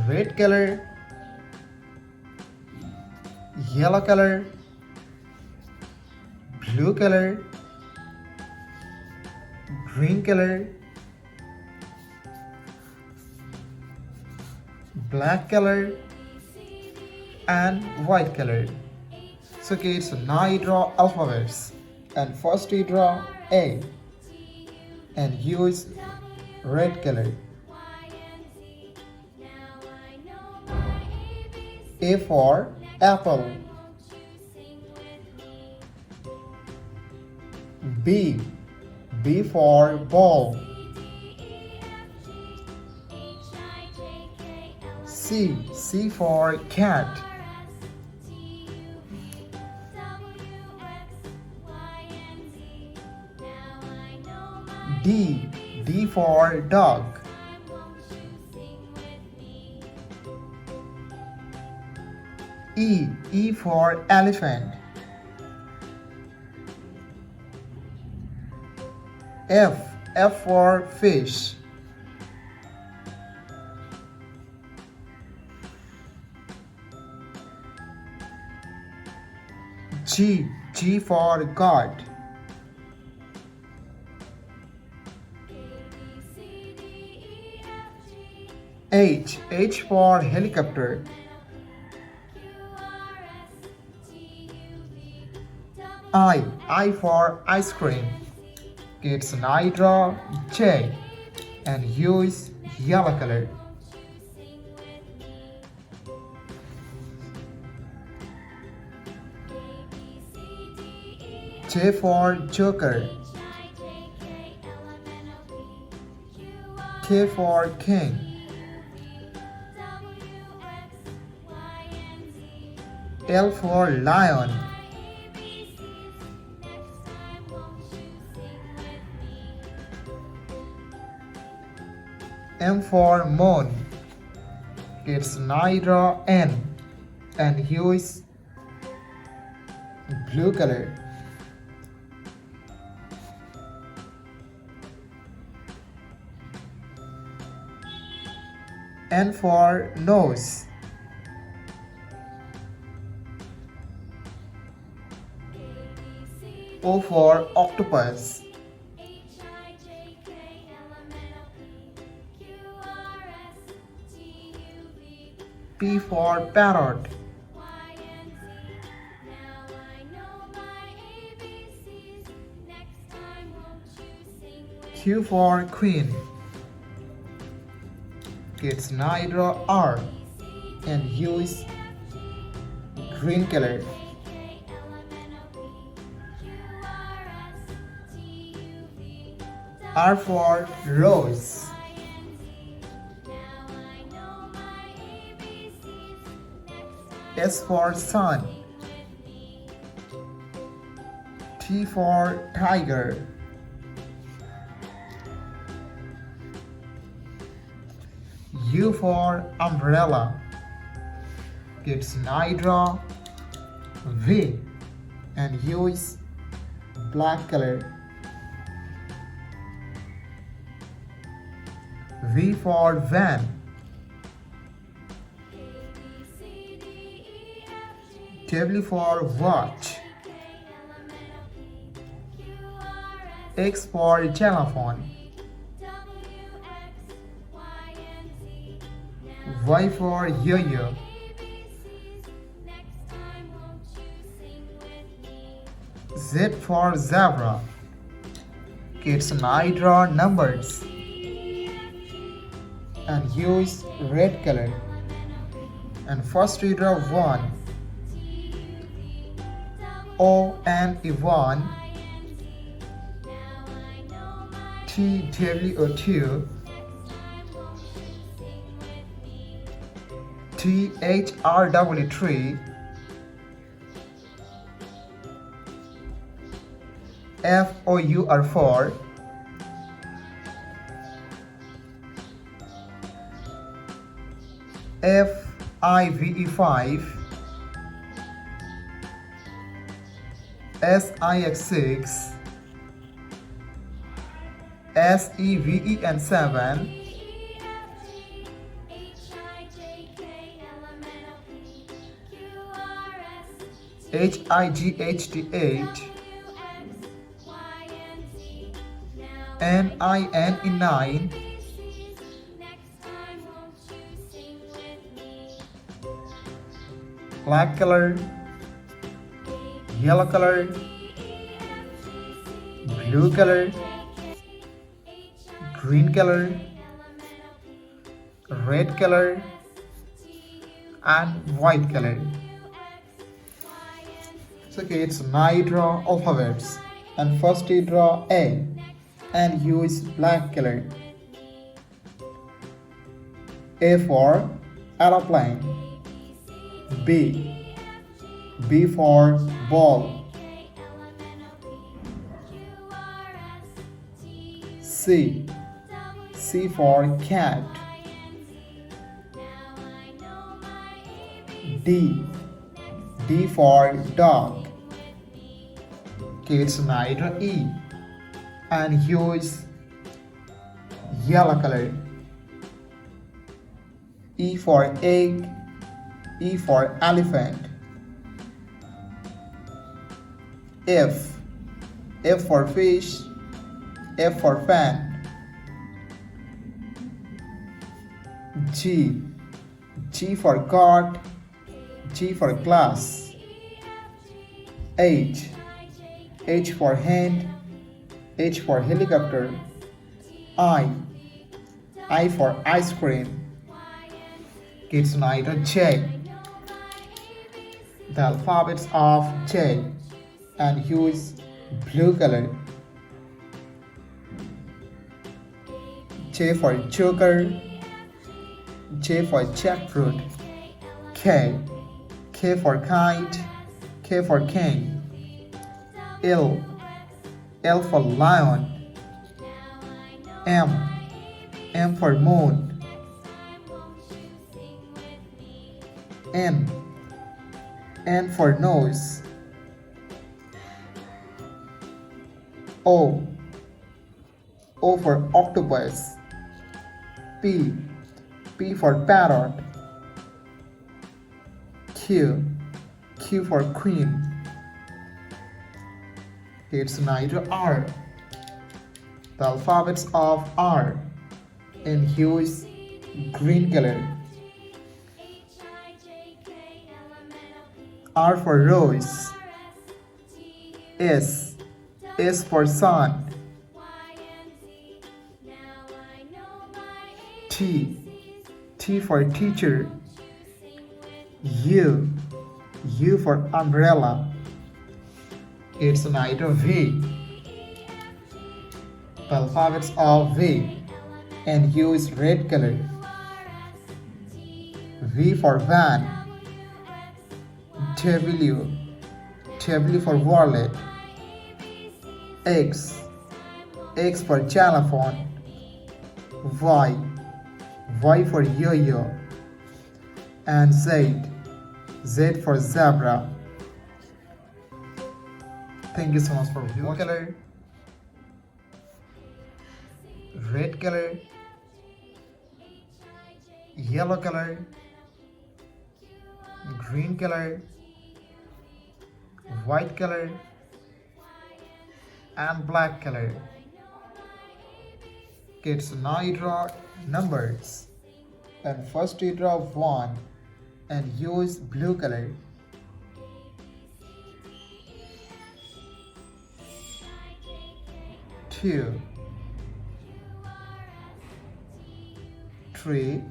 red color, yellow color, blue color, green color, black color, and white color. So kids, now you draw alphabets. And first you draw A and use red color. A for apple. B. B for ball. C. C for cat. D. D for dog. E. E for elephant. F. F for fish. G. G for God. H. H for helicopter. I for ice cream. Kids, now draw J and use yellow color. J for joker. K for king. L for lion. M for moon. It's now draw N and use blue color. N for nose. O for octopus. P for parrot. Q for queen. Kids, now draw R and use green color. R for rose. S for sun. T for tiger. U for umbrella. Kids, now draw V and use black color. V for van. W for watch. X for telephone. Y for yo-yo. Z for zebra. Kids, now draw numbers and use red color. And first we draw 1. O and Yvonne. T W 2. T H R W 3. F O U R 4. F I V E 5. S I X 6. S E V E N 7. HIGHT 8, NINE 9, black color, yellow color, blue color, green color, red color, and white color. So kids, now you draw alphabets. And first you draw A and use black color. A for aeroplane. B. B for ball. C. C for cat. D. D for dog. Kids, now you draw E and use yellow color. E for egg, E for elephant. F for fish, F for fan. G for god, G for glass. H for hand, H for helicopter. I for ice cream. Kids, now J. The alphabets of J and use blue color. J for joker, J for jackfruit. K for kite, K for king. L for lion. M for moon. N for nose. O for octopus. P for parrot. Q for queen. It's now R. The alphabets of R in hues green color. R for rose. S for sun. T for teacher. U for umbrella. It's an item V. The alphabets of V and use red color. V for van. W for wallet. X for xylophone. Y for yo-yo. And Z for zebra. Thank you so much for blue color, red color, yellow color, green color, white color, and black color. Kids, now you draw numbers. And first you draw 1 and use blue color. 2, 3,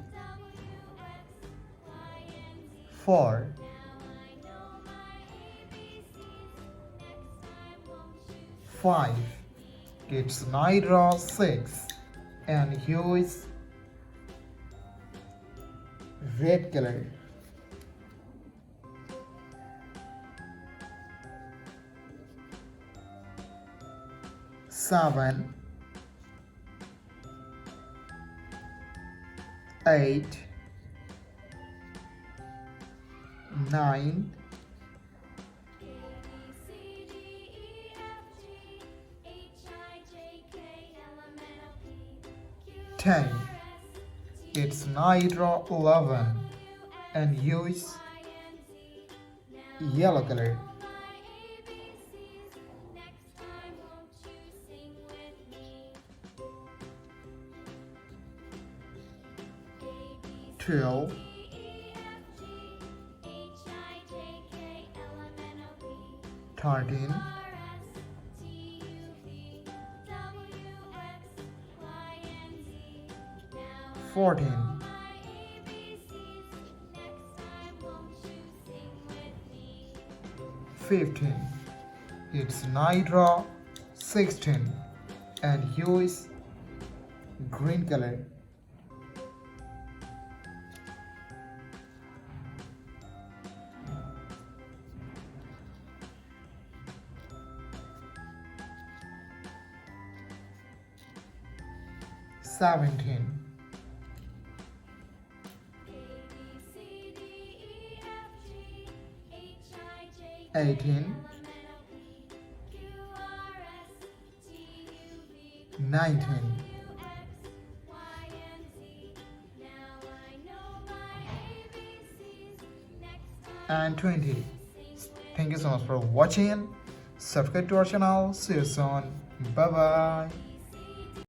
4, 5. Kids, now draw 6 and use red color. 7, 8, 9, 10. It's now draw 11 and use yellow color. 12, 13, 14, 15. It's night draw 16 and hue is green color. 17, 18, 19, and 20. Thank you so much for watching. Subscribe to our channel. See you soon. Bye bye.